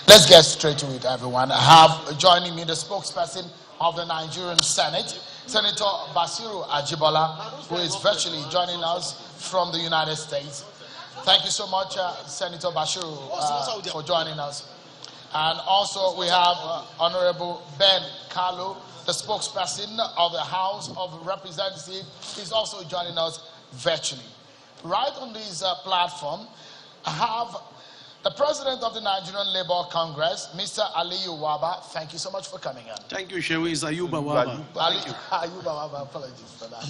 Let's get straight to it, everyone. I have joining me the spokesperson of the Nigerian Senate, Senator Basiru Ajibola, who is virtually joining us from the United States. Thank you so much, Senator Basiru, for joining us. And also we have Honorable Ben Kalu, the spokesperson of the House of Representatives. He's also joining us virtually. Right on this platform, I have the President of the Nigerian Labour Congress, Mr. Aliyu Waba. Thank you so much for coming in. Thank you, Shewi. It's Ayuba Waba. Ayuba Waba, apologies for that.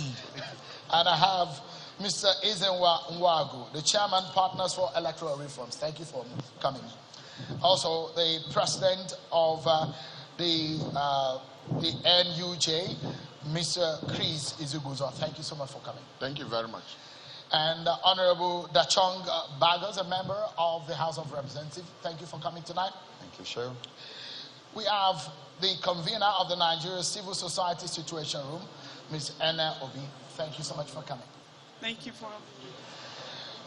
And I have Mr. Ezenwa Nwagu, the Chairman, Partners for Electoral Reforms. Thank you for coming. Also, the President of the NUJ, Mr. Chris Izuguzo. Thank you so much for coming. Thank you very much. And Honorable Dachong Bagos, a member of the House of Representatives. Thank you for coming tonight. Thank you, sir. We have the convener of the Nigeria Civil Society Situation Room, Ms. Ene Obi. Thank you so much for coming. Thank you for...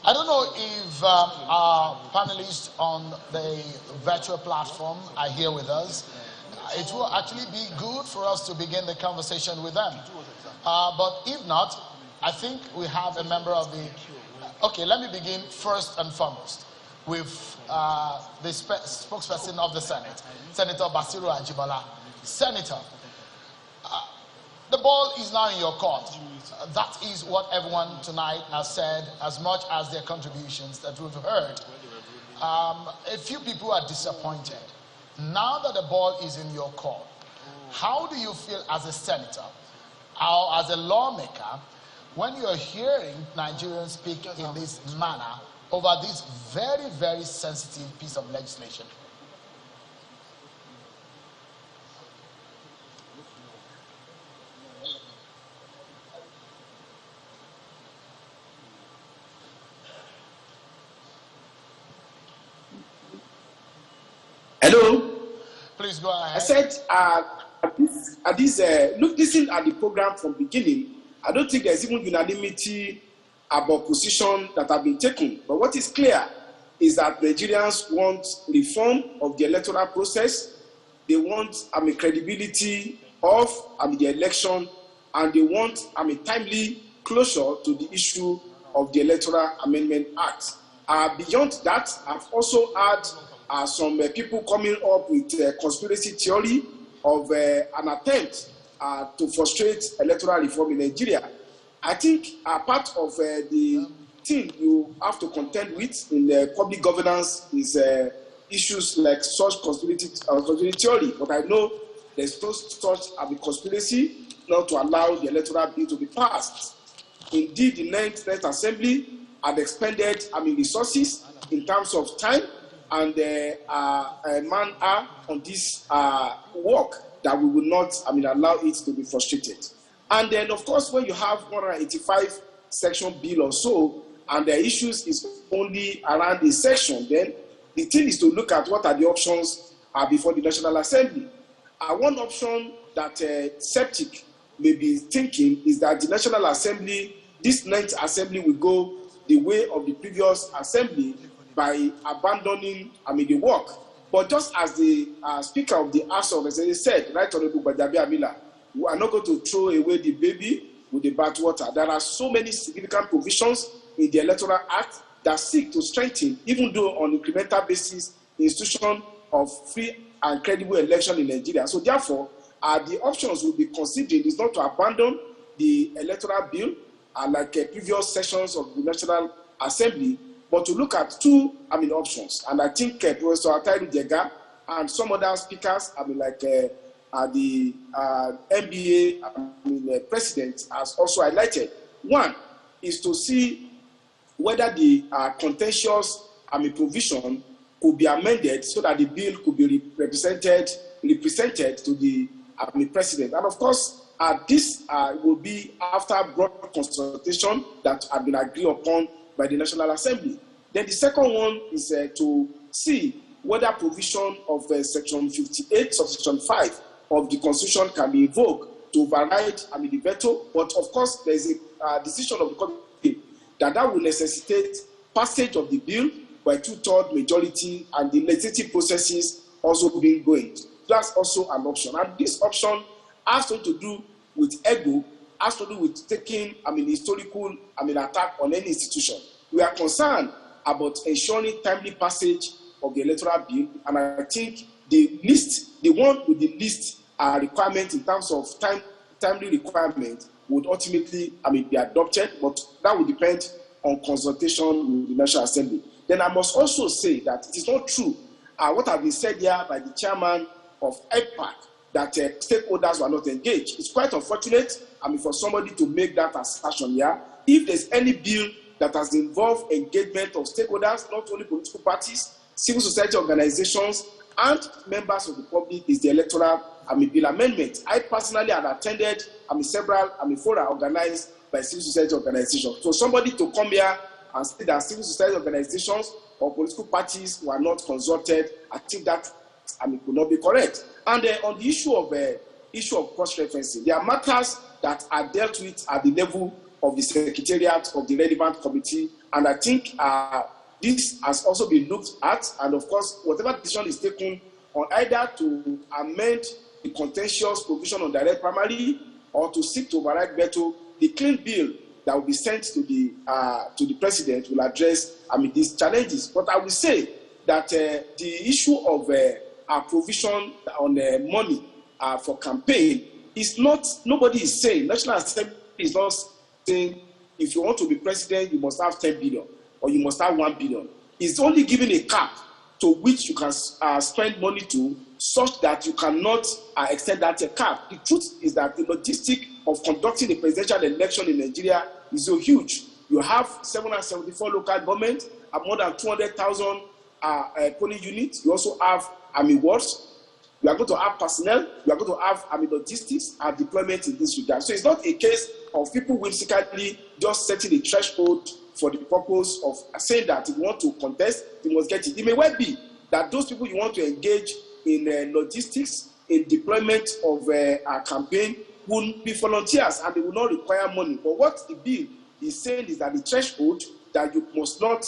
I don't know if our panelists on the virtual platform are here with us. It will actually be good for us to begin the conversation with them. But if not, I think we have a member of the... Okay, let me begin first and foremost with the spokesperson of the Senate, Senator Basiru Ajibola. Senator, the ball is now in your court. That is what everyone tonight has said, as much as their contributions that we've heard. A few people are disappointed. Now that the ball is in your court, how do you feel as a senator or as a lawmaker when you're hearing Nigerians speak in this manner over this very, very sensitive piece of legislation? Hello. Please go ahead. I said, listen at the program from beginning. I don't think there's even unanimity about position that have been taken. But what is clear is that Nigerians want reform of the electoral process. They want credibility of the election, and they want timely closure to the issue of the Electoral Amendment Act. Beyond that, I've also had some people coming up with conspiracy theory of an attempt to frustrate electoral reform in Nigeria. I think part of the thing you have to contend with in public governance is issues like such conspiracy theory. But I know there's no such conspiracy not to allow the electoral bill to be passed. Indeed, the 9th Assembly had expended resources in terms of time and man-hour on this work that we will not allow it to be frustrated. And then, of course, when you have 185 section bill or so, and the issues is only around a section, then the thing is to look at what are the options before the National Assembly. One option that Septic may be thinking is that the National Assembly, this 9th Assembly, will go the way of the previous Assembly by abandoning the work. But just as the Speaker of the House of Representatives said, Right Honorable Bajabi Amila, we are not going to throw away the baby with the bathwater. There are so many significant provisions in the Electoral Act that seek to strengthen, even though on incremental basis, the institution of free and credible election in Nigeria. So therefore, the options will be considered is not to abandon the electoral bill like previous sessions of the National Assembly, but to look at two options. And I think Professor Atairu Jega and some other speakers, like the NBA president has also highlighted. One is to see whether the contentious provision could be amended so that the bill could be represented to the president. And of course, this will be after broad consultation that had been agreed upon by the National Assembly. Then the second one is to see whether provision of Section 58, Subsection 5 of the Constitution can be invoked to override the veto. But of course, there is a decision of the Court that will necessitate passage of the bill by 2/3 majority and the legislative processes also being going. That's also an option. And this option has to do with ego, has to do with taking, historical, attack on any institution. We are concerned about ensuring timely passage of the electoral bill, and I think the one with the least requirement in terms of timely requirement would ultimately, be adopted, but that would depend on consultation with the National Assembly. Then I must also say that it is not true what has been said here by the chairman of EPAC that stakeholders were not engaged. It's quite unfortunate, for somebody to make that assertion here. If there's any bill that has involved engagement of stakeholders, not only political parties, civil society organizations, and members of the public, is the electoral bill amendment. I personally have attended several fora organized by civil society organizations. So somebody to come here and say that civil society organizations or political parties were not consulted, I think that could not be correct. And on the issue of cross-referencing, there are matters that are dealt with at the level of the secretariat of the relevant committee, and I think this has also been looked at, and of course, whatever decision is taken on either to amend the contentious provision on direct primary or to seek to override veto, the clean bill that will be sent to the president will address these challenges. But I will say that the issue of a provision on money for campaign is not, nobody is saying, National Assembly is not saying if you want to be president, you must have 10 billion or you must have 1 billion. It's only giving a cap to which you can spend money to, such that you cannot extend that cap. The truth is that the logistic of conducting a presidential election in Nigeria is so huge. You have 774 local governments, more than 200,000 polling units. You also have wards. You are going to have personnel. You are going to have logistics and deployment in this regard. So it's not a case of people whimsically just setting a threshold for the purpose of saying that if you want to contest, you must get it. It may well be that those people you want to engage in logistics, in deployment of a campaign, will be volunteers and they will not require money. But what the bill is saying is that the threshold that you must not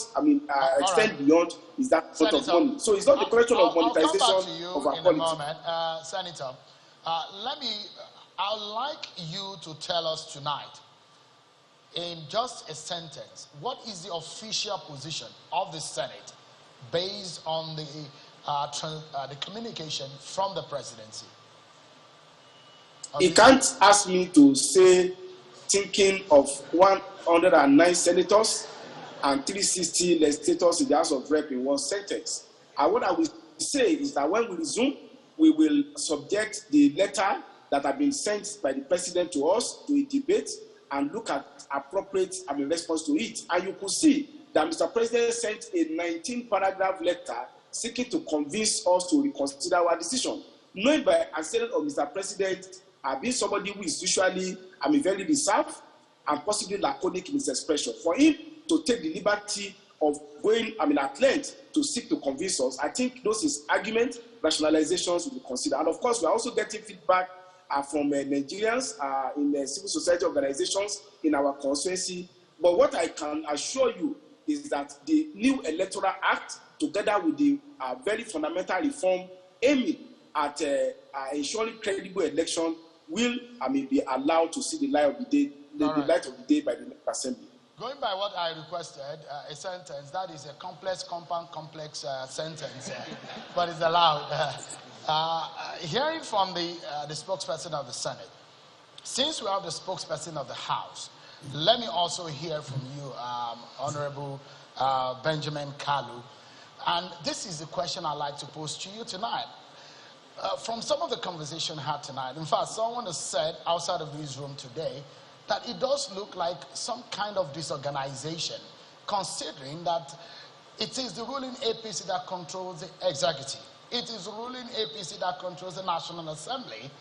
extend beyond is that sort of money. So it's not the question of monetization of our in politics. A moment. Senator, I'd like you to tell us tonight, in just a sentence, what is the official position of the Senate based on the communication from the presidency? He can't ask me to say, thinking of 109 senators and 360 legislators in the House of Rep in one sentence. And what I will say is that when we resume, we will subject the letter that have been sent by the president to us to a debate and look at appropriate response to it. And you could see that Mr. President sent a 19-paragraph letter seeking to convince us to reconsider our decision. Knowing by accident of Mr. President being somebody who is usually very reserved and possibly laconic in his expression, for him to take the liberty of going at length to seek to convince us, I think those his arguments, rationalizations will be considered. And of course, we are also getting feedback from Nigerians in civil society organizations in our constituency. But what I can assure you is that the new Electoral Act, together with the very fundamental reform aiming at ensuring credible election, will be allowed to see the light of the day, the light of the day by the National Assembly. Going by what I requested, a sentence that is a complex sentence, but it's allowed. Hearing from the spokesperson of the Senate, since we have the spokesperson of the House, let me also hear from you, Honorable Benjamin Kalu. And this is the question I'd like to pose to you tonight. From some of the conversation had tonight, in fact, someone has said outside of this room today that it does look like some kind of disorganization, considering that it is the ruling APC that controls the executive. It is the ruling APC that controls the National Assembly.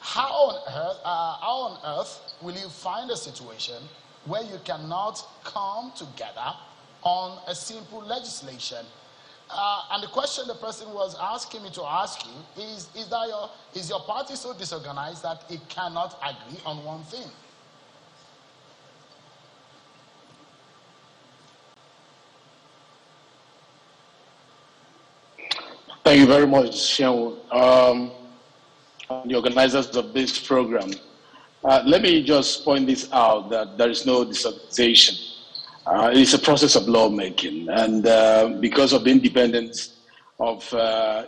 How on earth will you find a situation where you cannot come together on a simple legislation? And the question the person was asking me to ask you is your party so disorganized that it cannot agree on one thing? Thank you very much, Sean, the organizers of this program. Let me just point this out, that there is no disorganization. It's a process of lawmaking, and because of the independence of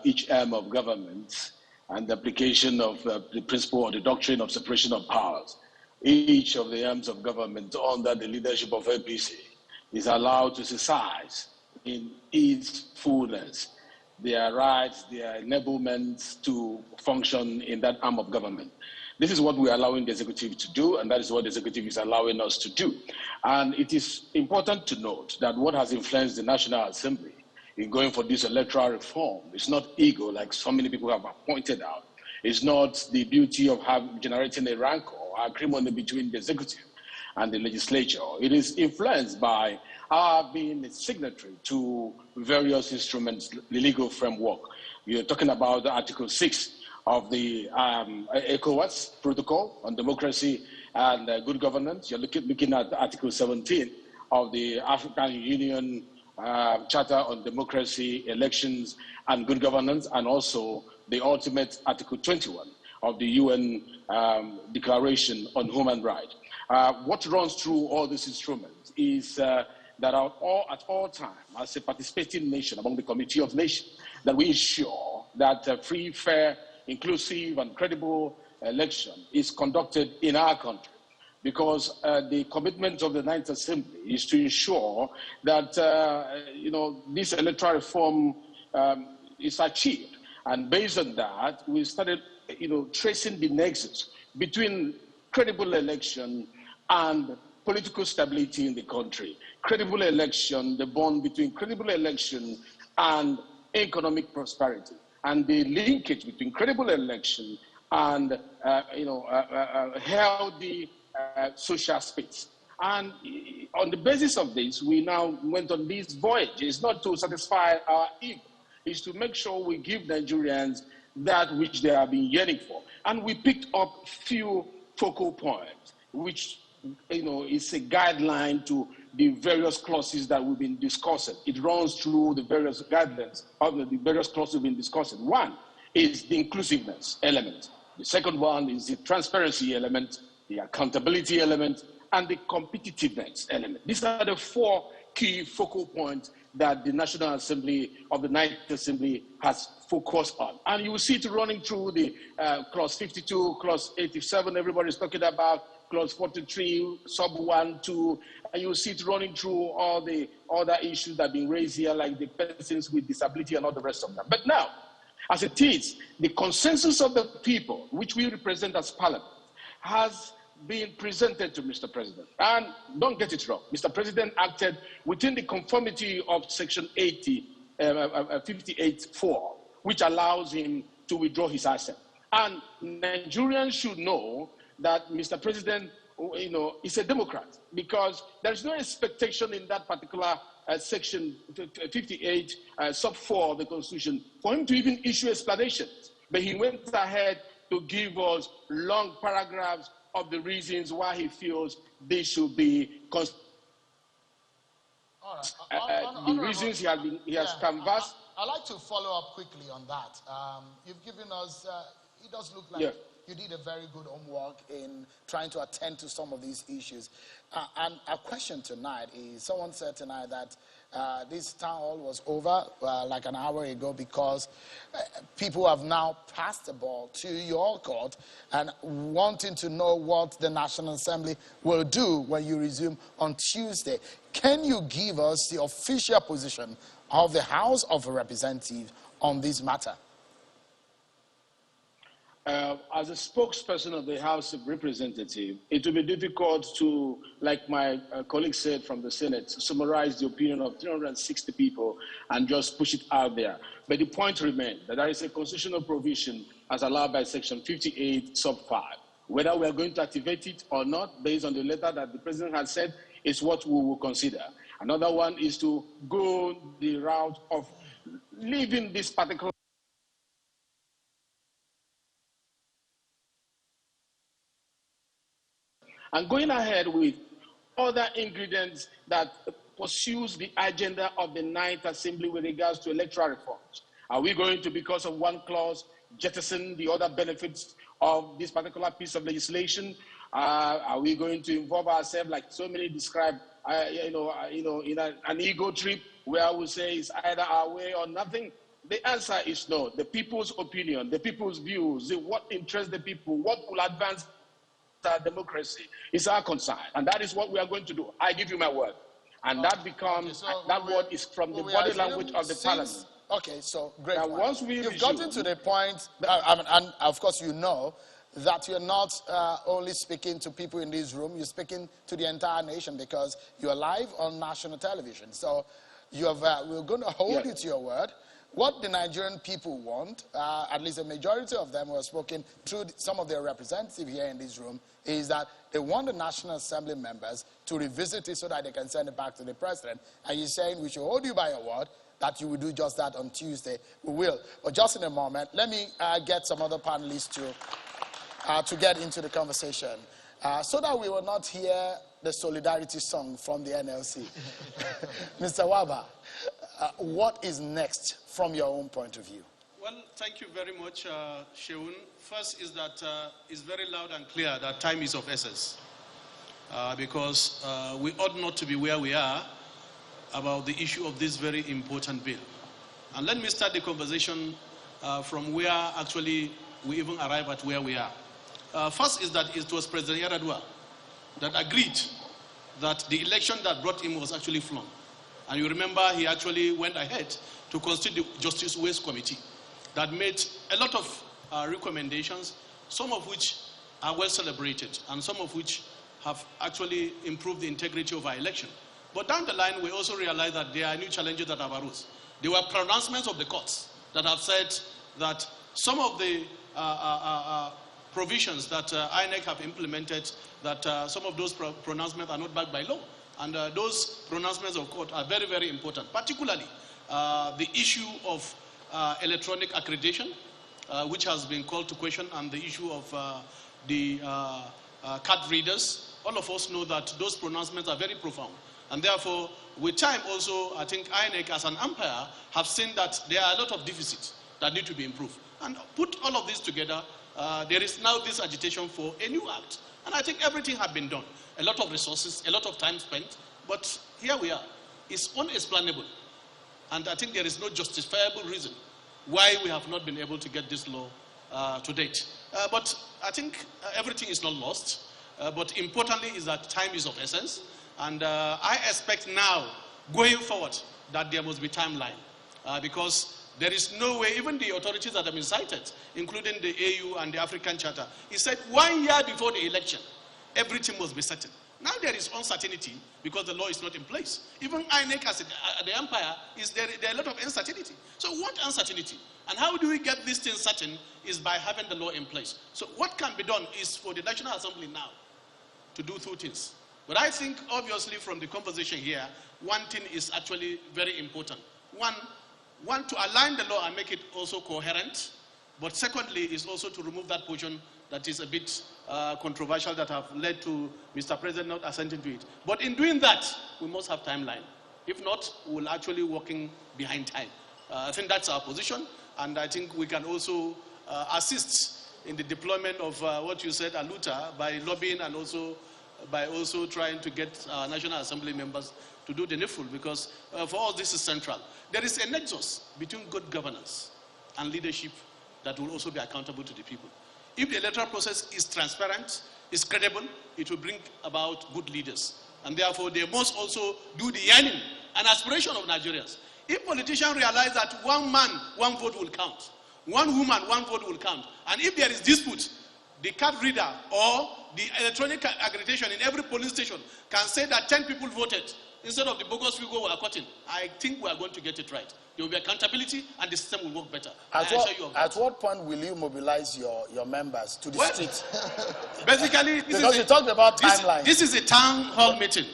each arm of government and the application of the principle or the doctrine of separation of powers, each of the arms of government under the leadership of APC is allowed to exercise in its fullness their rights, their enablements to function in that arm of government. This is what we're allowing the executive to do, and that is what the executive is allowing us to do. And it is important to note that what has influenced the National Assembly in going for this electoral reform is not ego, like so many people have pointed out. It's not the beauty of generating a rancor or agreement between the executive and the legislature. It is influenced by our being a signatory to various instruments, the legal framework. You're talking about Article 6 of the ECOWAS Protocol on Democracy and Good Governance. You're looking at Article 17 of the African Union Charter on Democracy, Elections, and Good Governance, and also the ultimate Article 21 of the UN Declaration on Human Rights. What runs through all these instruments is that at all times, as a participating nation among the Committee of Nations, that we ensure that a free, fair, inclusive, and credible election is conducted in our country. Because the commitment of the Ninth Assembly is to ensure that this electoral reform is achieved, and based on that, we started tracing the nexus between credible election and political stability in the country. Credible election, the bond between credible election and economic prosperity, and the linkage between credible election and healthy social space. And on the basis of this, we now went on this voyage. It's not to satisfy our ego. It's to make sure we give Nigerians that which they have been yearning for. And we picked up few focal points, which is a guideline to the various clauses that we've been discussing. It runs through the various guidelines of the various clauses we've been discussing. One is the inclusiveness element. The second one is the transparency element, the accountability element, and the competitiveness element. These are the four key focal points that the National Assembly of the Ninth Assembly has focused on. And you will see it running through the clause 52, clause 87, everybody's talking about, clause 43, sub 1, 2, and you will see it running through all the other issues that have been raised here, like the persons with disability and all the rest of them. But now, as it is, the consensus of the people, which we represent as Parliament, has been presented to Mr. President. And don't get it wrong, Mr. President acted within the conformity of Section 58.4, which allows him to withdraw his assent. And Nigerians should know that Mr. President, is a Democrat, because there is no expectation in that particular Section 58, sub 4 of the Constitution, for him to even issue explanations. But he went ahead to give us long paragraphs of the reasons why he feels they should be the reasons he has canvassed. I'd like to follow up quickly on that. You've given us, it does look like you did a very good homework in trying to attend to some of these issues. And our question tonight is, someone said tonight that this town hall was over like an hour ago because people have now passed the ball to your court and wanting to know what the National Assembly will do when you resume on Tuesday. Can you give us the official position of the House of Representatives on this matter? As a spokesperson of the House of Representatives, it will be difficult to, like my colleague said from the Senate, summarize the opinion of 360 people and just push it out there. But the point remains that there is a constitutional provision as allowed by Section 58, sub 5. Whether we are going to activate it or not, based on the letter that the President has said, is what we will consider. Another one is to go the route of leaving this particular and going ahead with other ingredients that pursues the agenda of the Ninth Assembly with regards to electoral reforms. Are we going to, because of one clause, jettison the other benefits of this particular piece of legislation? Are we going to involve ourselves, like so many describe, in an ego trip where we say it's either our way or nothing? The answer is no. The people's opinion, the people's views, what interests the people, what will advance our democracy is our concern, and that is what we are going to do. I give you my word, and that becomes word is from the body language of the parliament. Okay, so great. Now, once you've gotten to the point, and of course you know that you're not only speaking to people in this room, you're speaking to the entire nation because you're live on national television. So you have, we're going to hold you to your word. What the Nigerian people want, at least a majority of them who have spoken through some of their representatives here in this room, is that they want the National Assembly members to revisit it so that they can send it back to the president. And you're saying we should hold you by your word that you will do just that on Tuesday. We will. But just in a moment, let me get some other panelists to get into the conversation so that we will not hear the solidarity song from the NLC. Mr. Waba, what is next from your own point of view? Well, thank you very much, Sheun. First is that it's very loud and clear that time is of essence because we ought not to be where we are about the issue of this very important bill. And let me start the conversation from where actually we even arrive at where we are. First is that it was President Yar'Adua that agreed that the election that brought him was actually flawed. And you remember he actually went ahead to constitute the Justice Waste Committee that made a lot of recommendations, some of which are well celebrated and some of which have actually improved the integrity of our election. But down the line, we also realized that there are new challenges that have arose. There were pronouncements of the courts that have said that some of the provisions that INEC have implemented, that some of those pronouncements are not backed by law. And those pronouncements of court are very, very important, particularly the issue of electronic accreditation, which has been called to question, and the issue of the card readers. All of us know that those pronouncements are very profound. And therefore, with time also, I think INEC as an umpire have seen that there are a lot of deficits that need to be improved. And put all of this together, there is now this agitation for a new act. And I think everything has been done. A lot of resources, a lot of time spent, but here we are. It's unexplainable. And I think there is no justifiable reason why we have not been able to get this law to date. But I think everything is not lost. But importantly is that time is of essence. And I expect now, going forward, that there must be timeline. Because there is no way, even the authorities that have been cited, including the AU and the African Charter, it said 1 year before the election, everything must be certain. Now there is uncertainty because the law is not in place. Even INEC as the umpire, there are a lot of uncertainty. So what uncertainty? And how do we get these things certain is by having the law in place. So what can be done is for the National Assembly now to do two things. But I think obviously from the conversation here, one thing is actually very important. One, to align the law and make it also coherent. But secondly is also to remove that portion that is a bit controversial that have led to Mr. President not assenting to it. But in doing that, we must have timeline. If not, we'll actually working behind time. I think that's our position, and I think we can also assist in the deployment of what you said, Aluta, by lobbying and also by trying to get our National Assembly members to do the needful, because for us this is central. There is a nexus between good governance and leadership that will also be accountable to the people. If the electoral process is transparent, is credible, it will bring about good leaders. And therefore, they must also do the yearning and aspiration of Nigerians. If politicians realize that one man, one vote will count, one woman, one vote will count, and if there is dispute, the card reader or the electronic accreditation in every polling station can say that 10 people voted instead of the bogus figure we are quoting, I think we are going to get it right. There will be accountability and the system will work better. At what point will you mobilize your members to the street? Basically, because you talked about timeline. This is a town hall meeting.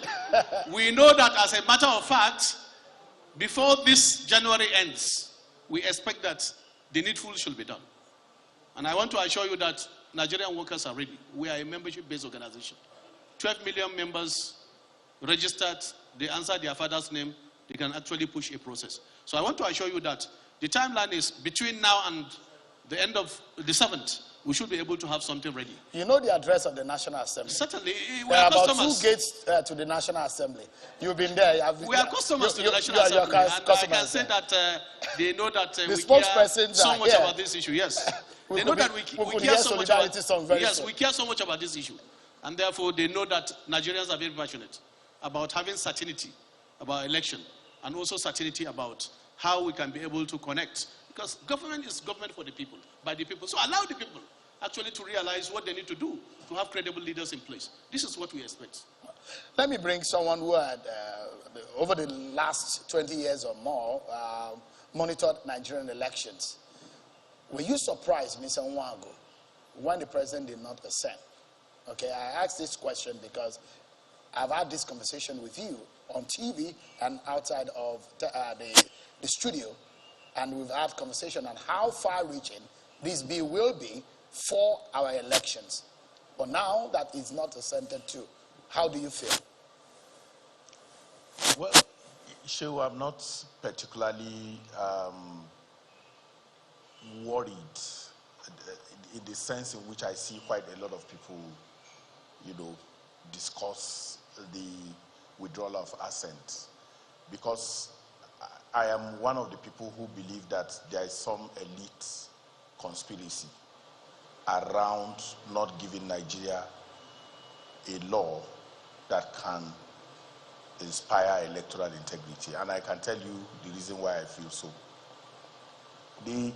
We know that as a matter of fact, before this January ends, we expect that the needful should be done. And I want to assure you that Nigerian workers are ready. We are a membership-based organization. 12 million members registered, they answer their father's name, they can actually push a process. So I want to assure you that The timeline is between now and the end of the 7th. We should be able to have something ready. You know the address of the National Assembly? Certainly. There are about 2 gates to the National Assembly. You've been there. We are customers to the National Assembly. And I can say that they know that we care so much about this issue. Yes. They know that we care so much about we care so much about this issue. And therefore, they know that Nigerians are very passionate about having certainty about election and also certainty about how we can be able to connect. Because government is government for the people, by the people. So allow the people actually to realize what they need to do to have credible leaders in place. This is what we expect. Let me bring someone who had, over the last 20 years or more, monitored Nigerian elections. Were you surprised, Mr. Nwago, when the president did not assent? Okay, I asked this question because I've had this conversation with you on TV and outside of the studio, and we've had conversation on how far-reaching this bill will be for our elections. But now that it's not assented to, how do you feel? Well, Shehu, I'm not particularly worried in the sense in which I see quite a lot of people, discuss the withdrawal of assent, because I am one of the people who believe that there is some elite conspiracy around not giving Nigeria a law that can inspire electoral integrity. And I can tell you the reason why I feel so. The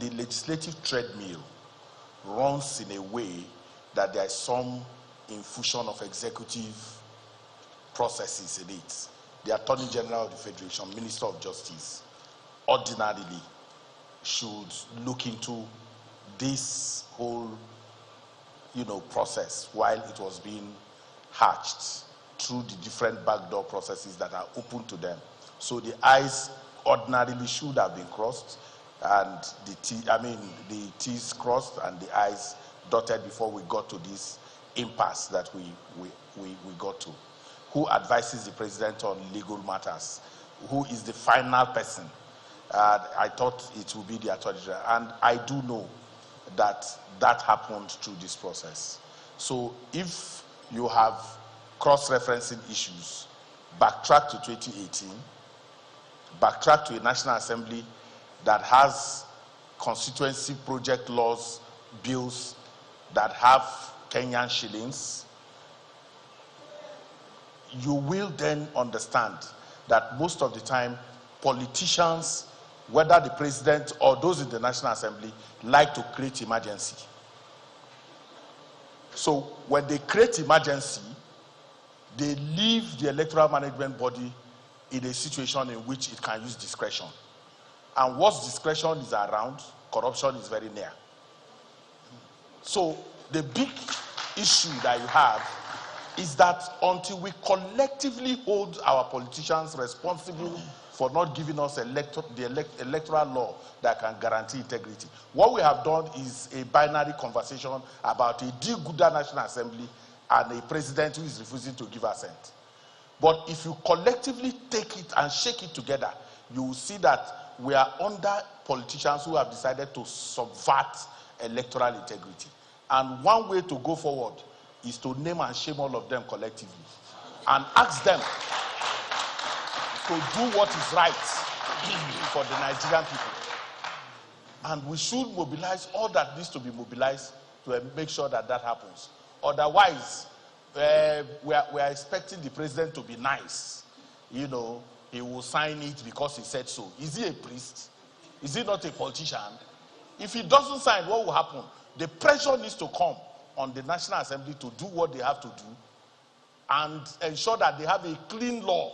legislative treadmill runs in a way that there is some infusion of executive processes in it. The Attorney General of the Federation, Minister of Justice, ordinarily should look into this whole, process while it was being hatched through the different backdoor processes that are open to them. So the I's ordinarily should have been crossed, and the T's crossed and the I's dotted before we got to this impasse that we got to. Who advises the president on legal matters? Who is the final person? I thought it would be the Attorney General, and I do know that that happened through this process. So if you have cross-referencing issues, backtrack to 2018, backtrack to a National Assembly that has constituency project laws, bills that have Kenyan shillings, you will then understand that most of the time politicians, whether the president or those in the National Assembly, like to create emergency. So when they create emergency, they leave the electoral management body in a situation in which it can use discretion. And once discretion is around, corruption is very near. So the big issue that you have is that until we collectively hold our politicians responsible for not giving us the electoral law that can guarantee integrity, what we have done is a binary conversation about a do-gooder National Assembly and a president who is refusing to give assent. But if you collectively take it and shake it together, you will see that we are under politicians who have decided to subvert electoral integrity. And one way to go forward is to name and shame all of them collectively and ask them to do what is right for the Nigerian people. And we should mobilize all that needs to be mobilized to make sure that that happens. Otherwise, we are expecting the president to be nice. He will sign it because he said so. Is he a priest? Is he not a politician? If he doesn't sign, what will happen? The pressure needs to come on the National Assembly to do what they have to do and ensure that they have a clean law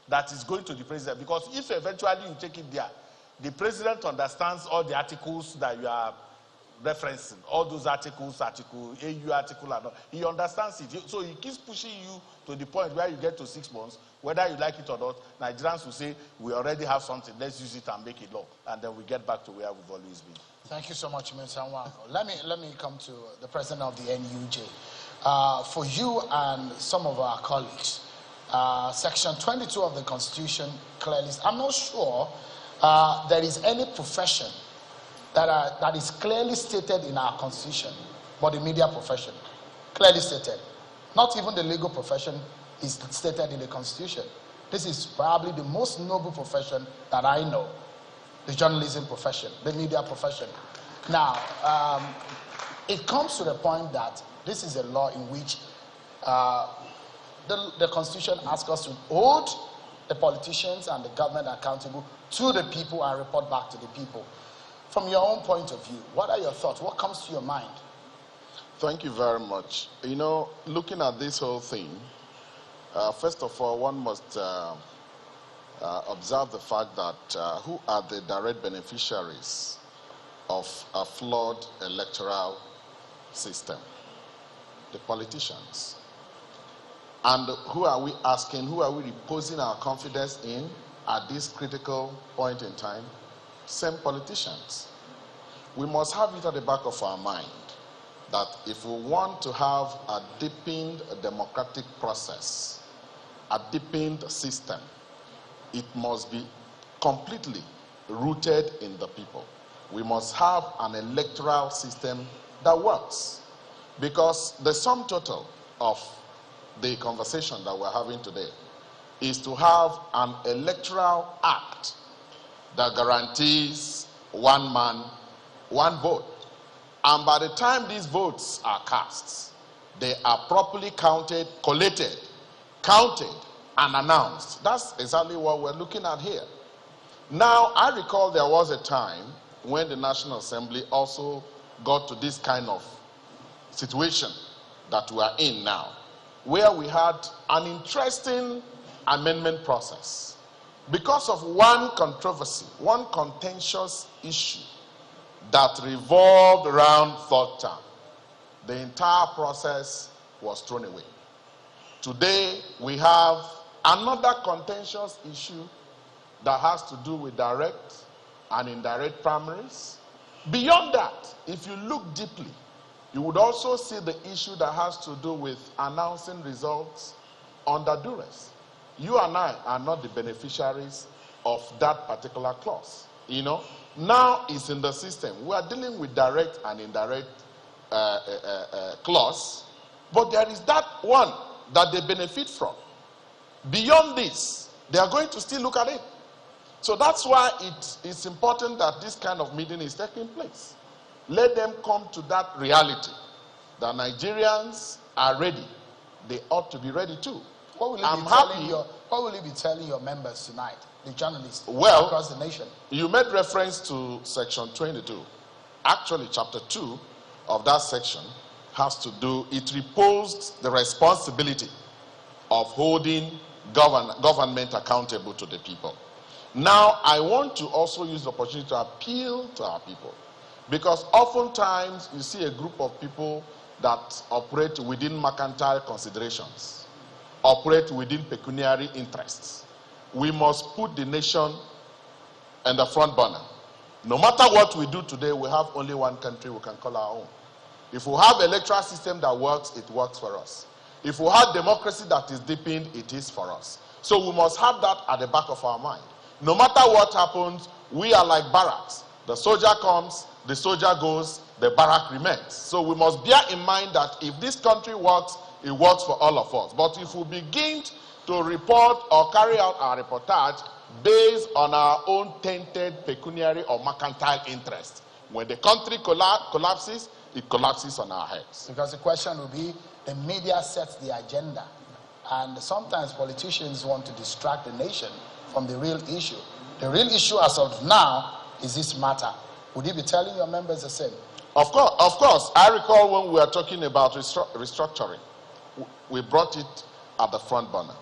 that is going to the president. Because if eventually you take it there, the president understands all the articles that you are referencing, all those articles, AU article and all. He understands it. So he keeps pushing you to the point where you get to 6 months, whether you like it or not. Nigerians will say, we already have something, let's use it and make it law. And then we get back to where we've always been. Thank you so much, Mr. Nwago. Let me come to the president of the NUJ. For you and some of our colleagues, Section 22 of the Constitution clearly, I'm not sure there is any profession that is clearly stated in our constitution, but the media profession, clearly stated. Not even the legal profession is stated in the constitution. This is probably the most noble profession that I know, the journalism profession, the media profession. Now, it comes to the point that this is a law in which the constitution asks us to hold the politicians and the government accountable to the people and report back to the people. From your own point of view, what are your thoughts? What comes to your mind? Thank you very much. You know, looking at this whole thing, first of all, one must observe the fact that who are the direct beneficiaries of a flawed electoral system? The politicians. And who are we asking, who are we reposing our confidence in at this critical point in time? Same politicians. We must have it at the back of our mind that if we want to have a deepened democratic process, a deepened system, it must be completely rooted in the people. We must have an electoral system that works, because the sum total of the conversation that we're having today is to have an electoral act that guarantees one man, one vote. And by the time these votes are cast, they are properly counted, collated, counted, and announced. That's exactly what we're looking at here. Now, I recall there was a time when the National Assembly also got to this kind of situation that we are in now, where we had an interesting amendment process. Because of one controversy, one contentious issue that revolved around third term, the entire process was thrown away. Today, we have another contentious issue that has to do with direct and indirect primaries. Beyond that, if you look deeply, you would also see the issue that has to do with announcing results under duress. You and I are not the beneficiaries of that particular clause. You know, now it's in the system. We are dealing with direct and indirect clause, but there is that one that they benefit from. Beyond this, they are going to still look at it. So that's why it's important that this kind of meeting is taking place. Let them come to that reality that Nigerians are ready. They ought to be ready too. What will you be telling your members tonight, the journalists across the nation? You made reference to section 22. Actually, chapter 2 of that section has to do, it reposed the responsibility of holding government accountable to the people. Now, I want to also use the opportunity to appeal to our people, because oftentimes you see a group of people that operate within mercantile considerations, operate within pecuniary interests. We must put the nation in the front burner. No matter what we do today, we have only one country we can call our own. If we have an electoral system that works, it works for us. If we have democracy that is deepened, it is for us. So we must have that at the back of our mind. No matter what happens, we are like barracks. The soldier comes, the soldier goes, the barrack remains. So we must bear in mind that if this country works, it works for all of us. But if we begin to report or carry out our reportage based on our own tainted pecuniary or mercantile interest, when the country collapses, it collapses on our heads. Because the question will be, the media sets the agenda. And sometimes politicians want to distract the nation from the real issue. The real issue as of now is this matter. Would you be telling your members the same? Of course. I recall when we were talking about restructuring, we brought it at the front burner.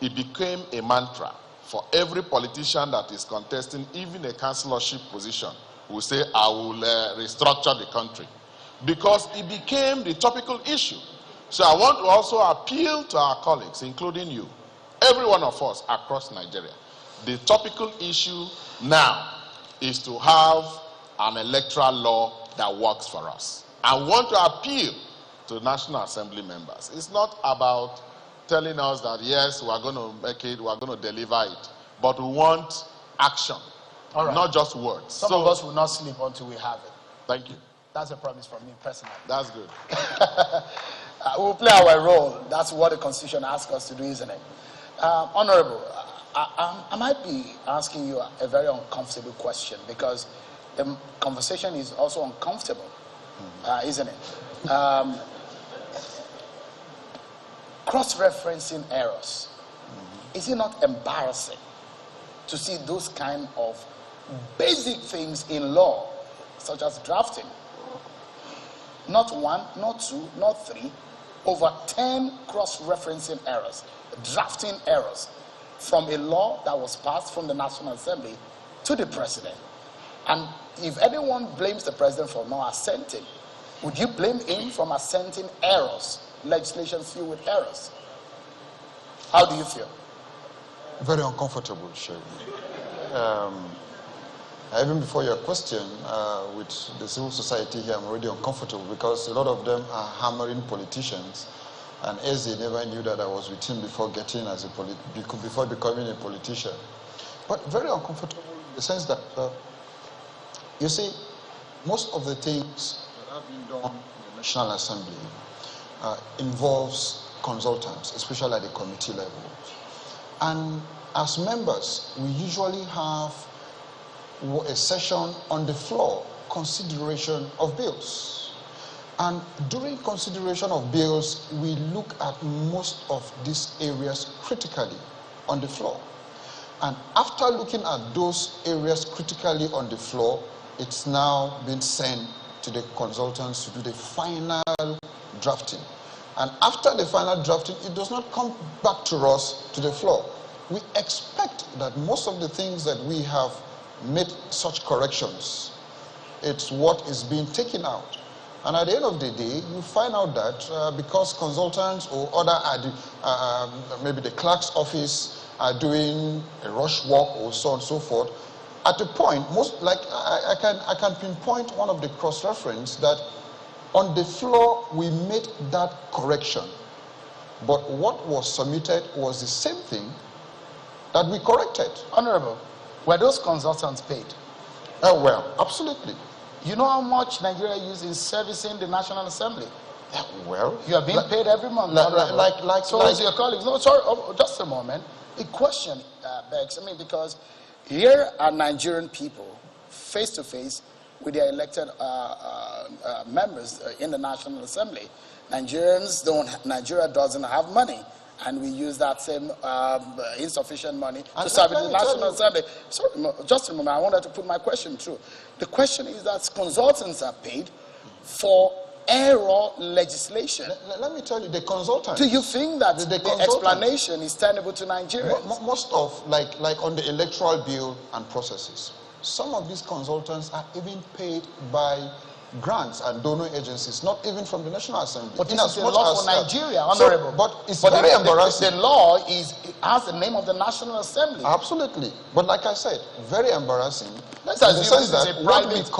It became a mantra for every politician that is contesting, even a councillorship position, who say, I will restructure the country. Because it became the topical issue. So I want to also appeal to our colleagues, including you, every one of us across Nigeria. The topical issue now is to have an electoral law that works for us. I want to appeal to National Assembly members. It's not about telling us that, yes, we are going to make it, we are going to deliver it. But we want action, not just words. Some of us will not sleep until we have it. Thank you. That's a promise from me personally. That's good. We'll play our role. That's what the Constitution asks us to do, isn't it? Honorable, I might be asking you a very uncomfortable question because the conversation is also uncomfortable, isn't it? Cross-referencing errors. Is it not embarrassing to see those kind of basic things in law, such as drafting? Not one, not two, not three, over 10 cross-referencing errors, drafting errors from a law that was passed from the National Assembly to the president. And if anyone blames the president for not assenting, would you blame him for assenting errors, legislation filled with errors? How do you feel? Very uncomfortable, Sherry. Even before your question, with the civil society here, I'm already uncomfortable because a lot of them are hammering politicians, and Eze never knew that I was with him before getting as a before becoming a politician. But very uncomfortable in the sense that, you see, most of the things that have been done in the National Assembly involves consultants, especially at the committee level. And as members, we usually have a session on the floor, consideration of bills. And during consideration of bills, we look at most of these areas critically on the floor. And after looking at those areas critically on the floor, it's now been sent to the consultants to do the final drafting. And after the final drafting, it does not come back to us to the floor. We expect that most of the things that we have made such corrections, it's what is being taken out. And at the end of the day, you find out that because consultants or other, maybe the clerk's office are doing a rush work or so on and so forth, at a point, I can pinpoint one of the cross-reference that on the floor we made that correction, but what was submitted was the same thing that we corrected. Honorable, were those consultants paid? Well, absolutely. You know how much Nigeria uses in servicing the National Assembly? Well, you are being paid every month. So is your colleagues. No, sorry, just a moment. The question begs, because here are Nigerian people face to face with their elected members in the National Assembly. Nigeria doesn't have money, and we use that same insufficient money to serve in the National Assembly. Sorry, just a moment, I wanted to put my question through. The question is that consultants are paid for error legislation. Let me tell you, the consultants. Do you think that the explanation is tenable to Nigerians? Most of, like on the electoral bill and processes, some of these consultants are even paid by grants and donor agencies, not even from the National Assembly. But this is a law for Nigeria, Honorable. But it's very embarrassing. The law has the name of the National Assembly. Absolutely. But like I said, very embarrassing. Let's assume this is a private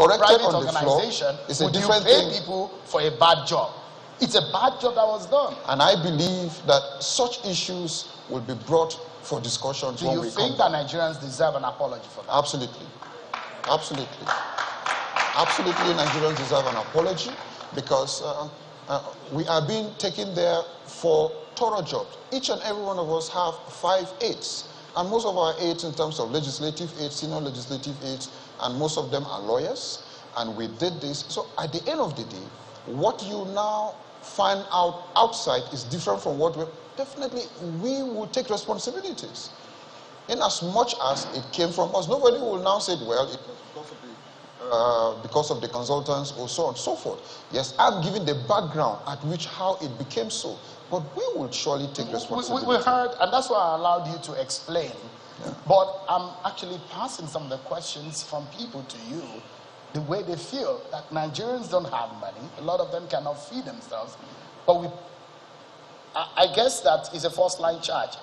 on the floor is a different thing. Would you pay people for a bad job? It's a bad job that was done. And I believe that such issues will be brought for discussion. Do you think that Nigerians deserve an apology for that? Absolutely. Absolutely. Absolutely, Nigerians deserve an apology because we are being taken there for thorough jobs. Each and every one of us have 5 aides. And most of our aides in terms of legislative aides, senior legislative aides, and most of them are lawyers. And we did this. So at the end of the day, what you now find out outside is different from what definitely we will take responsibilities. In as much as it came from us, nobody will now say, well, it was because of the consultants or so on and so forth. Yes, I'm giving the background at which how it became so, but we will surely take responsibility. We heard, and that's why I allowed you to explain. Yeah. But I'm actually passing some of the questions from people to you, the way they feel that Nigerians don't have money. A lot of them cannot feed themselves. But I guess that is a first-line charge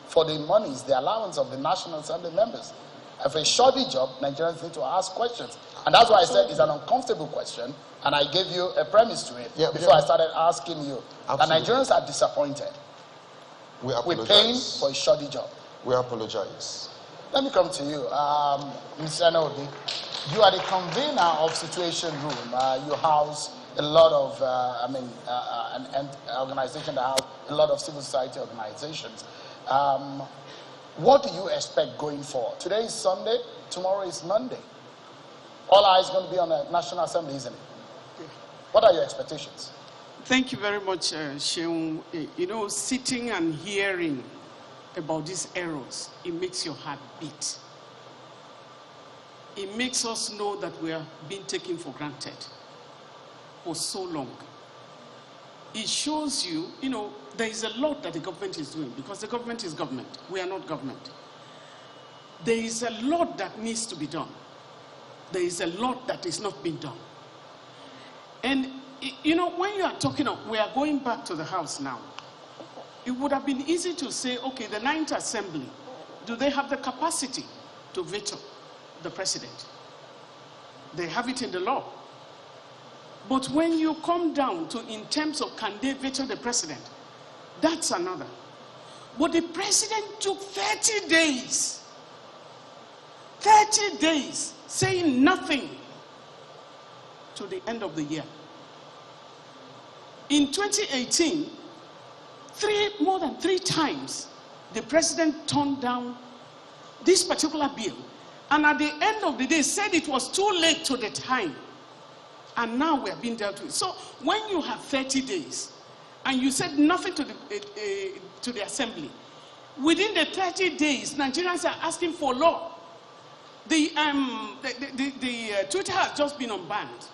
for the monies, the allowance of the National Assembly members. And for a shoddy job, Nigerians need to ask questions. And that's why I said it's an uncomfortable question, and I gave you a premise to it before I started asking you. Absolutely. And Nigerians are disappointed. We apologize. We're paying for a shoddy job. We apologize. Let me come to you, Mr. Nodi. You are the convener of Situation Room. You house a lot of, an organization that has a lot of civil society organizations. What do you expect going forward? Today is Sunday, tomorrow is Monday. All eyes going to be on the National Assembly, isn't it? What are your expectations? Thank you very much, Sheung. You know, sitting and hearing about these errors, it makes your heart beat. It makes us know that we are being taken for granted for so long. It shows you, you know, there is a lot that the government is doing, because the government is government. We are not government. There is a lot that needs to be done. There is a lot that is not being done. And, you know, when you are talking of, we are going back to the House now, it would have been easy to say, okay, the 9th Assembly, do they have the capacity to veto the president? They have it in the law. But when you come down to in terms of can they veto the president, that's another. But the president took 30 days, 30 days, saying nothing to the end of the year. In 2018, more than three times, the president turned down this particular bill. And at the end of the day, said it was too late to the time. And now we are being dealt with. So when you have 30 days, and you said nothing to the assembly, within the 30 days, Nigerians are asking for law. The Twitter has just been unbanned.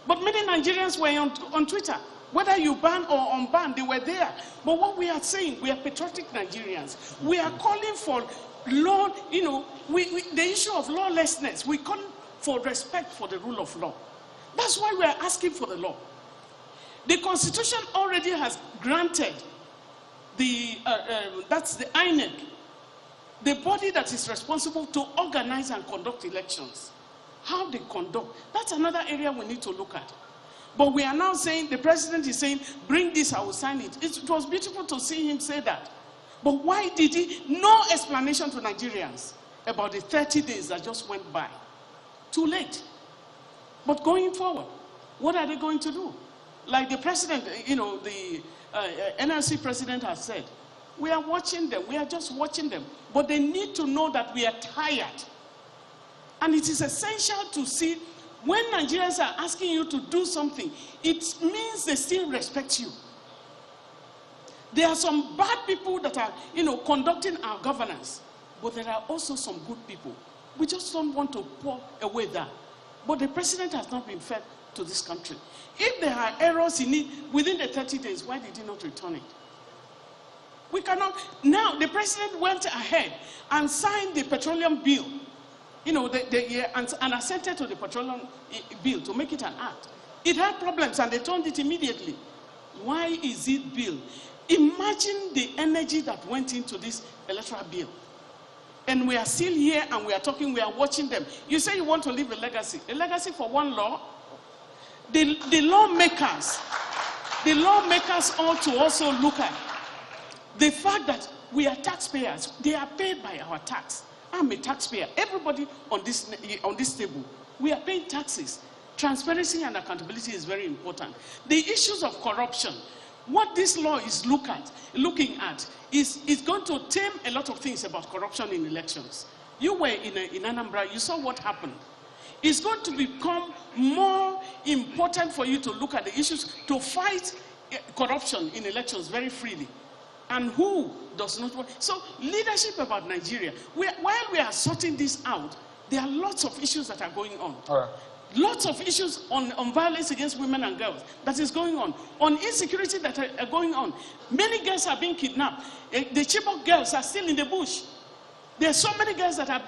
But many Nigerians were on Twitter. Whether you ban or unban, they were there. But what we are saying, we are patriotic Nigerians. We are calling for law, you know, the issue of lawlessness. We call for respect for the rule of law. That's why we are asking for the law. The Constitution already has granted that's the INEC, the body that is responsible to organize and conduct elections. How they conduct, that's another area we need to look at. But we are now saying, the president is saying, bring this, I will sign it. It was beautiful to see him say that. But why did he? No explanation to Nigerians about the 30 days that just went by. Too late. But going forward, what are they going to do? Like the president, you know, the NLC president has said, we are watching them, we are just watching them. But they need to know that we are tired. And it is essential to see when Nigerians are asking you to do something, it means they still respect you. There are some bad people that are, you know, conducting our governance. But there are also some good people. We just don't want to pour away that. But the president has not been fed to this country. If there are errors in it within the 30 days, why did he not return it? We cannot. Now, the president went ahead and signed the petroleum bill, you know, and assented to the petroleum bill to make it an act. It had problems and they turned it immediately. Why is it bill? Imagine the energy that went into this electoral bill. And we are still here and we are talking, we are watching them. You say you want to leave a legacy. A legacy for one law? The lawmakers ought to also look at the fact that we are taxpayers. They are paid by our tax. I'm a taxpayer. Everybody on this table, we are paying taxes. Transparency and accountability is very important. The issues of corruption, what this law is looking at is going to tame a lot of things about corruption in elections. You were in Anambra, you saw what happened. It's going to become more important for you to look at the issues to fight corruption in elections very freely. And who does not want? So leadership about Nigeria, while we are sorting this out, there are lots of issues that are going on. All right. Lots of issues on violence against women and girls that is going on insecurity that are going on. Many girls are being kidnapped. The Chibok girls are still in the bush. There are so many girls that are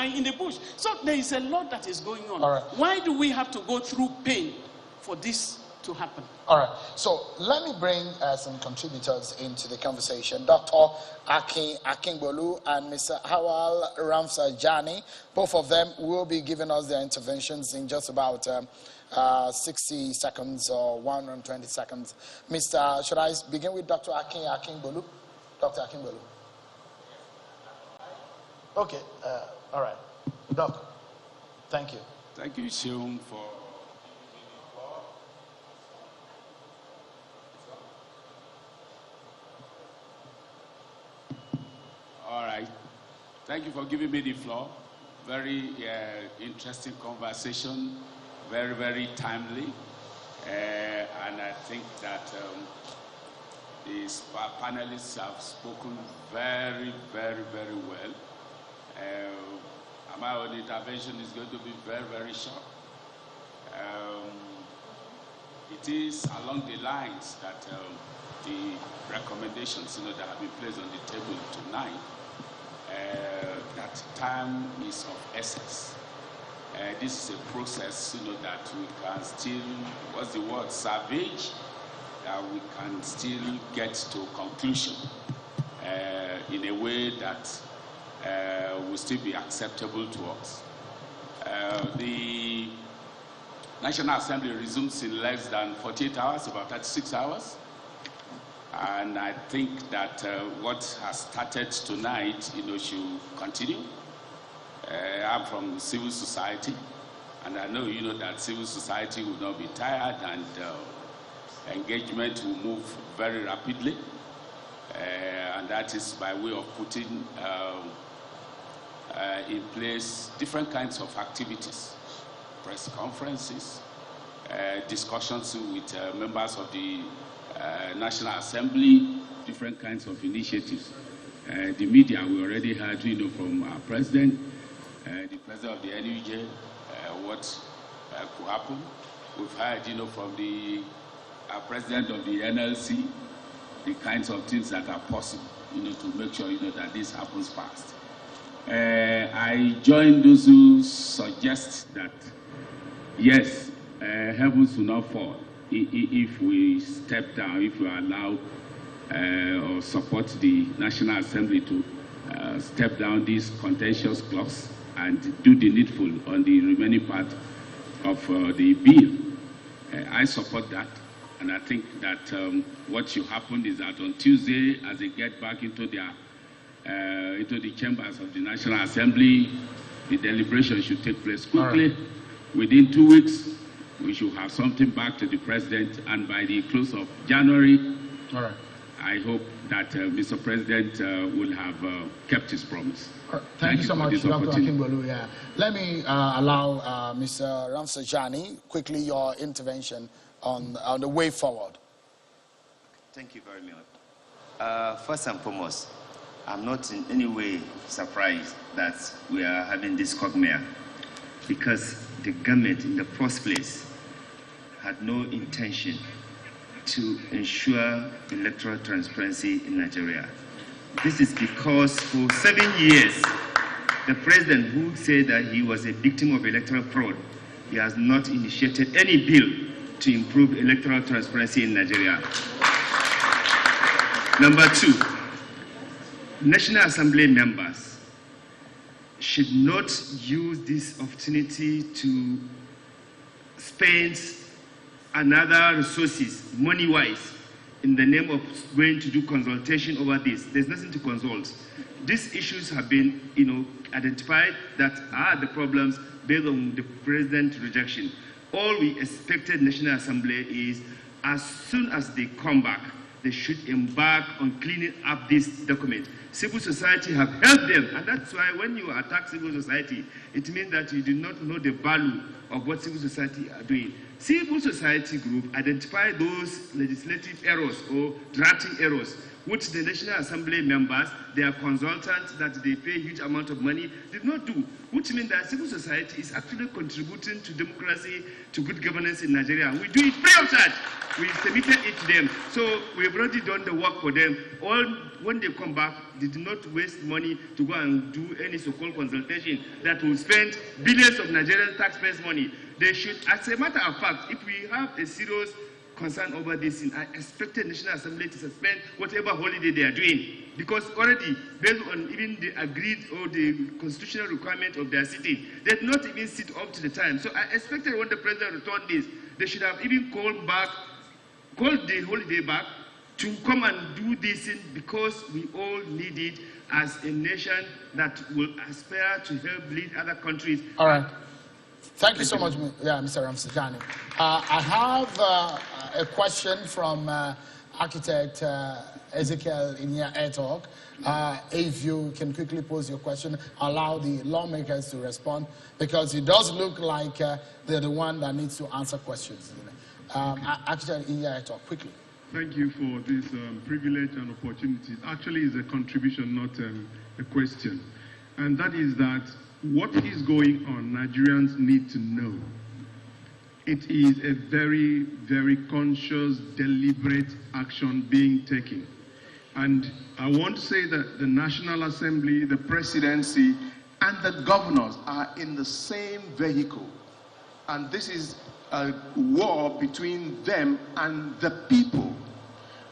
in the bush. So there is a lot that is going on. All right. Why do we have to go through pain for this to happen? All right. So let me bring some contributors into the conversation. Dr. Akingbolu and Mr. Hawal Ramsajani. Both of them will be giving us their interventions in just about 60 seconds or 120 seconds. Should I begin with Dr. Akingbolu? Dr. Akingbolu. Okay, all right. Doc, thank you. Thank you, Seun, for. All right. Thank you for giving me the floor. Very interesting conversation, very, very timely. And I think that these panelists have spoken very, very, very well. My own intervention is going to be very, very short. It is along the lines that the recommendations that have been placed on the table tonight, that time is of essence. This is a process that we can still, what's the word, salvage, that we can still get to conclusion in a way that will still be acceptable to us. The National Assembly resumes in less than 48 hours, about 36 hours. And I think that what has started tonight, should continue. I'm from civil society, and I know, that civil society will not be tired, and engagement will move very rapidly. And that is by way of putting in place different kinds of activities, press conferences, discussions with members of the National Assembly, different kinds of initiatives. The media, we already heard, from our president, the president of the NUJ, what could happen. We've heard, from the president of the NLC, the kinds of things that are possible, to make sure, that this happens fast. I join those who suggest that, yes, heavens will not fall if we step down, if we allow or support the National Assembly to step down this contentious clause and do the needful on the remaining part of the bill. I support that, and I think that what should happen is that on Tuesday, as they get back into the chambers of the National Assembly, the deliberation should take place quickly. Right. Within 2 weeks, we should have something back to the president, and by the close of January, all right, I hope that Mr. President will have kept his promise. Thank you so much, Dr. Akimbolu. Yeah. Let me allow Mr. Ramsajani, quickly your intervention on the way forward. Thank you very much. First and foremost, I'm not in any way surprised that we are having this quagmire, because the government in the first place had no intention to ensure electoral transparency in Nigeria. This is because for 7 years, the president who said that he was a victim of electoral fraud, he has not initiated any bill to improve electoral transparency in Nigeria. Number two, National Assembly members should not use this opportunity to spend another resources, money-wise, in the name of going to do consultation over this. There's nothing to consult. These issues have been, identified that are the problems based on the president's rejection. All we expected National Assembly is, as soon as they come back, they should embark on cleaning up this document. Civil society have helped them, and that's why when you attack civil society, it means that you do not know the value of what civil society are doing. Civil society group identify those legislative errors or drafting errors, which the National Assembly members, their consultants that they pay huge amount of money, did not do, which means that civil society is actually contributing to democracy, to good governance in Nigeria. We do it free of charge. We submitted it to them. So we've already done the work for them. All, when they come back, they did not waste money to go and do any so-called consultation that will spend billions of Nigerian taxpayers' money. They should, as a matter of fact, if we have a serious concern over this, I expected National Assembly to suspend whatever holiday they are doing, because already, based on even the agreed or the constitutional requirement of their sitting, they did not even sit up to the time. So I expected when the president returned this, they should have even called the holiday back, to come and do this thing because we all need it as a nation that will aspire to help lead other countries. All right. Thank you so much, Mr. Ramsakani. I have a question from architect Ezekiel Inya Etok. If you can quickly pose your question, allow the lawmakers to respond, because it does look like they're the one that needs to answer questions. Architect Inya Etok, quickly. Thank you for this privilege and opportunity. Actually, it's a contribution, not a question. And that is that what is going on, Nigerians need to know. It is a very, very conscious, deliberate action being taken. And I want to say that the National Assembly, the presidency, and the governors are in the same vehicle. And this is a war between them and the people.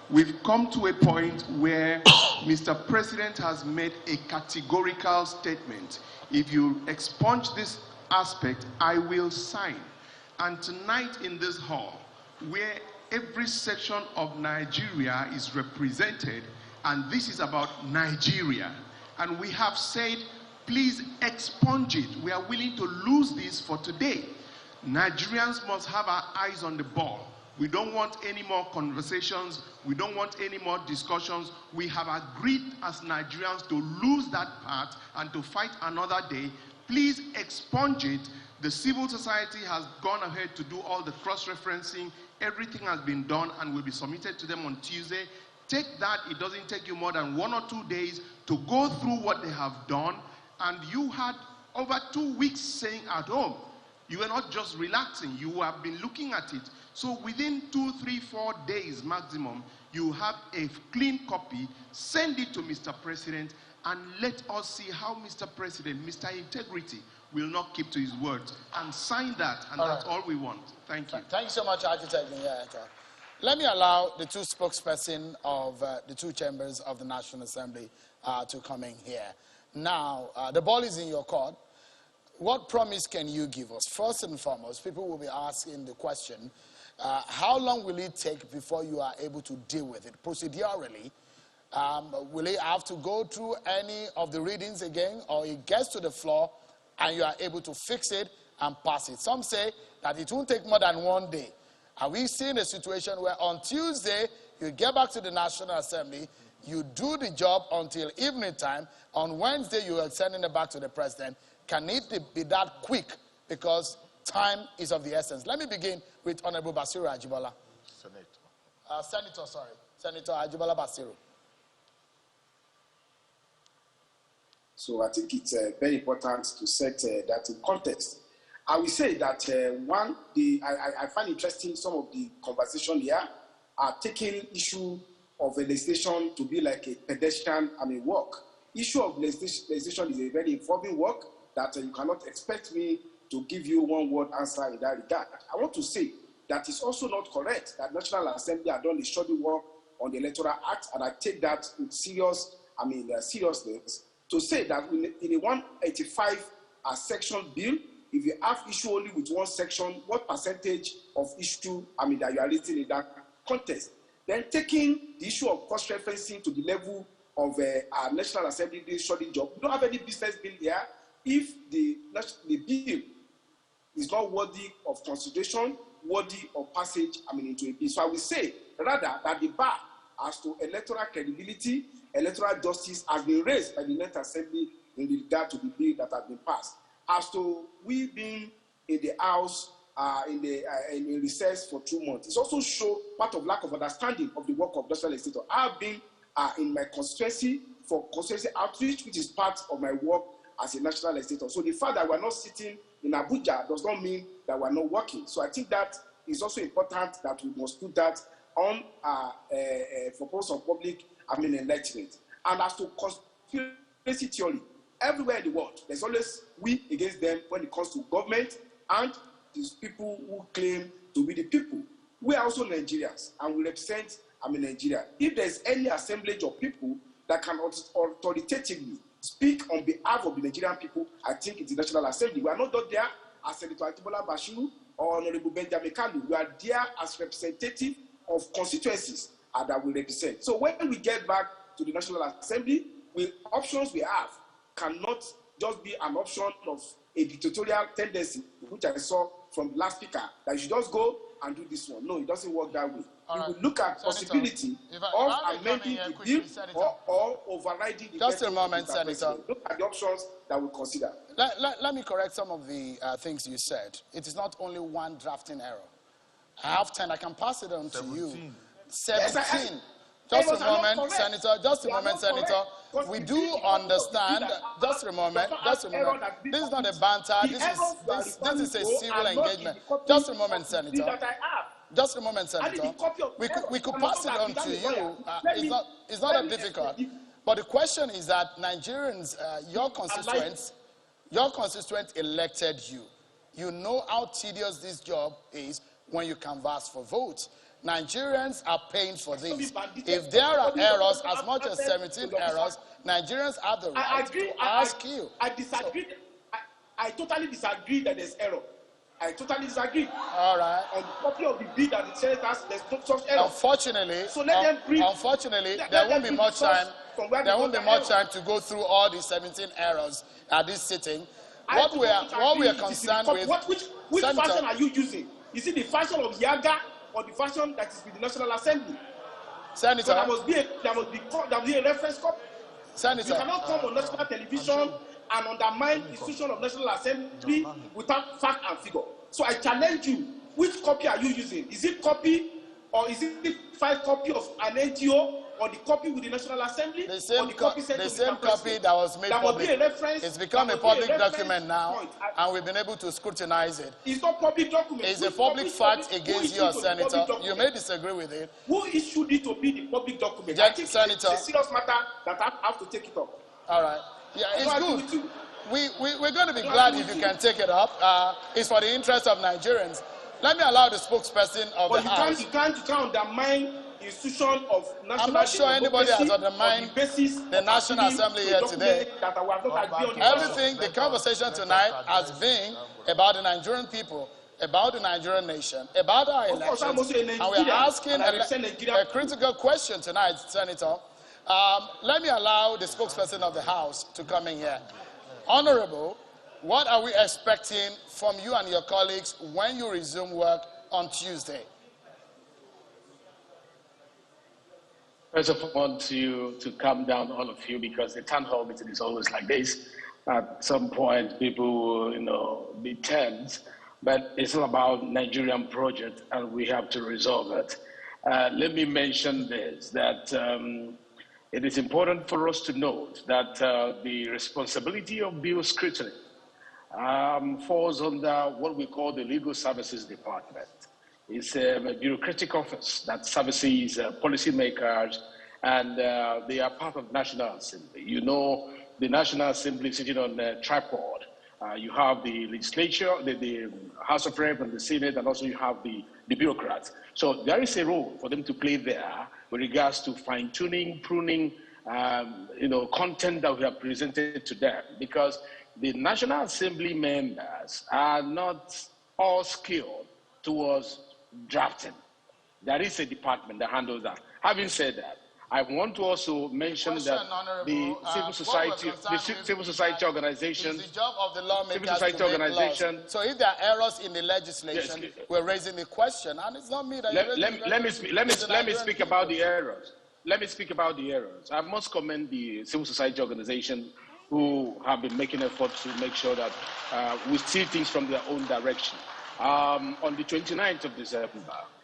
We've come to a point where Mr. President has made a categorical statement. If you expunge this aspect, I will sign. And tonight in this hall, where every section of Nigeria is represented, and this is about Nigeria, and we have said, please expunge it. We are willing to lose this for today. Nigerians must have our eyes on the ball. We don't want any more conversations. We don't want any more discussions. We have agreed as Nigerians to lose that part and to fight another day. Please expunge it. The civil society has gone ahead to do all the cross-referencing. Everything has been done and will be submitted to them on Tuesday. Take that. It doesn't take you more than 1 or 2 days to go through what they have done. And you had over 2 weeks staying at home. You were not just relaxing. You have been looking at it. So within 2, 3, 4 days maximum, you have a clean copy. Send it to Mr. President and let us see how Mr. President, Mr. Integrity, will not keep to his word. And sign that, and that's all we want. Thank you. Thank you so much, Architect. Let me allow the two spokespersons of the two chambers of the National Assembly to come in here. Now, the ball is in your court. What promise can you give us? First and foremost, people will be asking the question, how long will it take before you are able to deal with it procedurally? Will it have to go through any of the readings again, or it gets to the floor and you are able to fix it and pass it? Some say that it won't take more than 1 day. Are we seeing a situation where on Tuesday, you get back to the National Assembly, you do the job until evening time, on Wednesday you are sending it back to the President? Can it be that quick? Because time is of the essence. Let me begin with Honorable Basiru Ajibola. Senator Ajibola Basiru. So I think it's very important to set that in context. I will say that I find interesting some of the conversation here are taking issue of legislation to be like a pedestrian work. Issue of legislation is a very informing work that you cannot expect me to give you one word answer in that regard. I want to say that it's also not correct that National Assembly have done a study work on the Electoral Act, and I take that with seriousness, to say that in a 185 section bill, if you have issue only with one section, what percentage of issue that you are listing in that context? Then taking the issue of cross-referencing to the level of our National Assembly study job. We don't have any business bill here if the bill is not worthy of consideration, worthy of passage into a bill. So I will say rather that the bar as to electoral credibility, electoral justice has been raised by the National Assembly in regard to the bill that has been passed. As to we being in the House in recess for 2 months, it also shows part of lack of understanding of the work of national legislator. I have been in my constituency for constituency outreach, which is part of my work as a national legislator. So the fact that we're not sitting in Abuja does not mean that we're not working. So I think that is also important that we must put that on for purpose of public enlightenment. And as to conspiracy theory, everywhere in the world, there's always we against them when it comes to government and these people who claim to be the people. We are also Nigerians and we represent Nigeria. If there's any assemblage of people that can authoritatively speak on behalf of the Nigerian people, I think it's the National Assembly. We are not there as Senator Atibola Bashiru or Honorable Benjamin Kalu. We are there as representative of constituencies. that we represent. So when we get back to the National Assembly, options we have cannot just be an option of a dictatorial tendency, which I saw from the last speaker, that you should just go and do this one. No, it doesn't work that way. We will look at possibility of amending the bill or overriding the just a moment, Senator. Look at the options that we consider. Let me correct some of the things you said. It is not only one drafting error. I have 10. I can pass it on 17. To you. 17. Just a moment, Senator. Just a moment, Senator. We do understand. Just a moment. Just a moment. This is not a banter. This is a civil engagement. Just a moment, Senator. Just a moment, Senator. We could pass it on to you. It's not that difficult. But the question is that Nigerians, your constituents elected you. You know how tedious this job is when you canvass for votes. Nigerians are paying for this. If there are errors, as much as 17 errors, Nigerians have the right to ask you. I disagree. I totally disagree that there's error. I totally disagree. All right. On the copy of the bill that the senators, there's no such error. Unfortunately, so let them bring, there won't be much time. There won't be much time to go through all the 17 errors at this sitting. What we are concerned with. Which version are you using? Is it the version of Yaga or the version that is with the National Assembly? Senator, so there must be a reference copy. Senator, you cannot come on national television and undermine the institution of National Assembly without fact and figure. So I challenge you, which copy are you using? Is it copy or is it the file copy of an NGO or the copy with the National Assembly? The same copy that was made public. It's become a public document now, and we've been able to scrutinize it. It's not public document. It's a public fact against you, Senator. You may disagree with it. Who issued it to be the public document? I think Senator, it's a serious matter that I have to take it up. All right. Yeah, it's good. We're going to be glad if you can take it up. It's for the interest of Nigerians. Let me allow the spokesperson of the House. You can't undermine the institution of national. I'm not sure anybody has undermined the National Assembly here today. Everything, the conversation tonight has been about the Nigerian people, about the Nigerian nation, about our elections, and we're asking a critical question tonight, Senator. Let me allow the spokesperson of the House to come in here. Honorable, what are we expecting from you and your colleagues when you resume work on Tuesday? First of all, I want you to calm down, all of you, because the town hall meeting is always like this. At some point, people will, be tense, but it's all about Nigerian project, and we have to resolve it. Let me mention this, that it is important for us to note that the responsibility of bill scrutiny falls under what we call the Legal Services Department. It's a bureaucratic office that services policymakers, and they are part of the National Assembly. You know, the National Assembly sitting on a tripod. You have the legislature, the House of Rep and the Senate, and also you have the bureaucrats. So there is a role for them to play there with regards to fine-tuning, pruning, content that we have presented to them, because the National Assembly members are not all skilled towards drafting. There is a department that handles that. Having said that, I want to also mention that the civil society organization, it's the job of the lawmakers to make laws. So if there are errors in the legislation, yes, we're raising the question, and it's not me that let me speak about the errors. Let me speak about the errors. I must commend the civil society organization who have been making efforts to make sure that we see things from their own direction. On the 29th of December,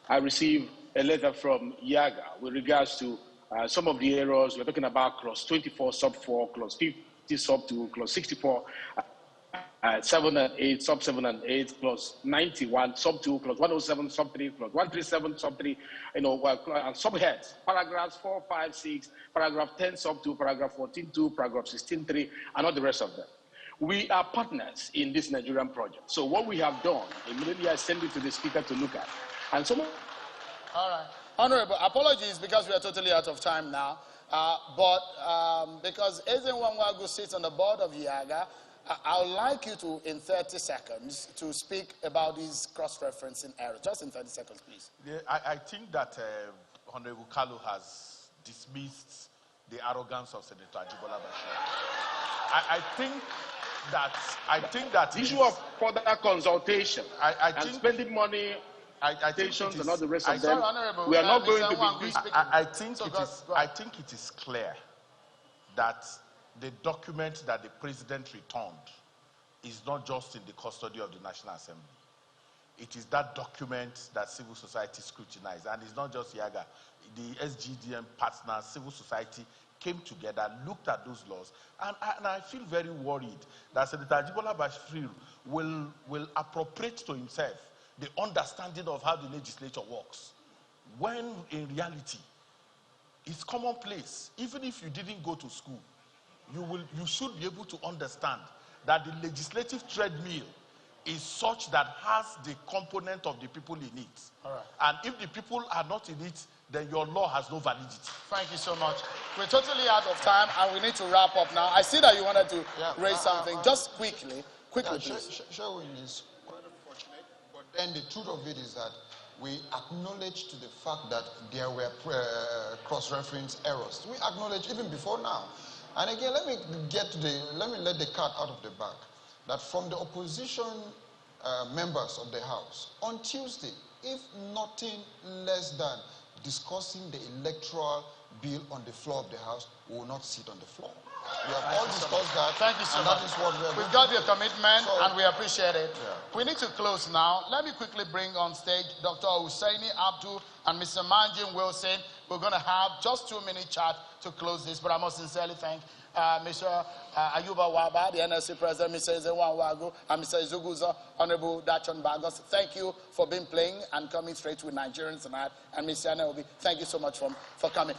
I received a letter from Yaga with regards to some of the errors. We're talking about clause 24 sub 4, clause 50 sub 2, clause 64, 7 and 8, sub 7 and 8, clause 91 sub 2, clause 107 sub 3, clause 137 sub 3, and subheads, paragraphs 4, 5, 6, paragraph 10 sub 2, paragraph 14 2, paragraph 16 3, and all the rest of them. We are partners in this Nigerian project. So what we have done, immediately I send it to the speaker to look at. And so. All right. Honorable, apologies because we are totally out of time now. Because Ezen Wangwagu sits on the board of Yaga, I would like you to, in 30 seconds, to speak about these cross-referencing errors. Just in 30 seconds, please. Yeah, I think that Honorable Kalu has dismissed the arrogance of Senator Ajibola Bashir. I think that the issue of further consultation and spending money, I think it is, and all the rest of them, Honorable, we are not going to be. I think it is clear that the document that the president returned is not just in the custody of the National Assembly. It is that document that civil society scrutinized, and it's not just Yaga. The SGDM partners, civil society, came together, looked at those laws, and I feel very worried that Senator Ajibola Bashir will appropriate to himself the understanding of how the legislature works, when in reality, it's commonplace. Even if you didn't go to school, you should be able to understand that the legislative treadmill is such that has the component of the people in it. All right. And if the people are not in it, then your law has no validity. Thank you so much. We're totally out of time, and we need to wrap up now. I see that you wanted to raise something. Just quickly, please. Sherwin is quite unfortunate, but then the truth of it is that we acknowledge to the fact that there were cross-reference errors. We acknowledge even before now. And again, let me let the cat out of the bag. That from the opposition members of the House, on Tuesday, if nothing less than discussing the electoral bill on the floor of the House, we will not sit on the floor. We have all discussed that. Thank you so much. That is what We've got your commitment, and we appreciate it. Yeah. We need to close now. Let me quickly bring on stage Dr. Hussaini Abdul and Mr. Manjin Wilson. We're going to have just 2-minute chat to close this, but I must sincerely thank Mr. Ayuba Waba, the NLC President, Mr. Ezewan Wago, and Mr. Izuguza, Honorable Dachon Bagos. Thank you for being playing and coming straight with Nigerians tonight. And Mr. Anaobi, thank you so much for coming.